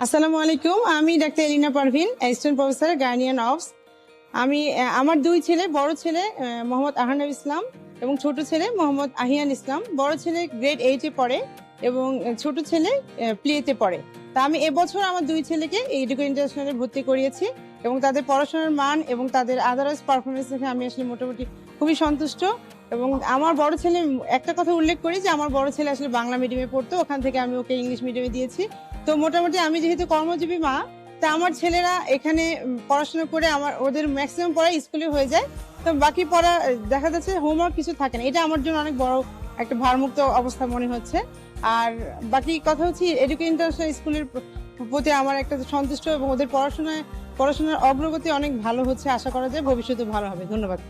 আসসালামু আলাইকুম। আমি ডাক্তার এলিনা পারভিন, অ্যাসিস্ট্যান্ট প্রফেসর গার্ডিয়ান অফস। আমি আমার দুই ছেলে, বড় ছেলে মোহাম্মদ আহানাব ইসলাম এবং ছোট ছেলে মোহাম্মদ আহিয়ান ইসলাম। বড় ছেলে গ্রেড 8-এ পড়ে এবং ছোট ছেলে প্লেতে পড়ে। তা আমি এবছর আমার দুই ছেলেকে এই এডুকো ইন্টারন্যাশনালে ভর্তি করিয়েছি এবং তাদের পড়াশোনার মান এবং তাদের আদারওয়াইজ পারফরমেন্স দেখে আমি আসলে মোটামুটি খুবই সন্তুষ্ট। এবং আমার বড় ছেলে, একটা কথা উল্লেখ করি যে আমার বড় ছেলে আসলে বাংলা মিডিয়ামে পড়তো, ওখান থেকে আমি ওকে ইংলিশ মিডিয়ামে দিয়েছি। তো মোটামুটি আমি যেহেতু কর্মজীবী মা, তা আমার ছেলেরা এখানে পড়াশোনা করে আমার ওদের ম্যাক্সিমাম পড়া স্কুলে হয়ে যায়। তো বাকি পড়া দেখা যাচ্ছে হোমওয়ার্ক কিছু থাকে না, এটা আমার জন্য অনেক বড় একটা ভারমুক্ত অবস্থা মনে হচ্ছে। আর বাকি কথা হচ্ছে এডুকো ইন্টারন্যাশনাল স্কুলের প্রতি আমার একটা সন্তুষ্ট এবং ওদের পড়াশোনার অগ্রগতি অনেক ভালো হচ্ছে, আশা করা যায় ভবিষ্যতে ভালো হবে। ধন্যবাদ।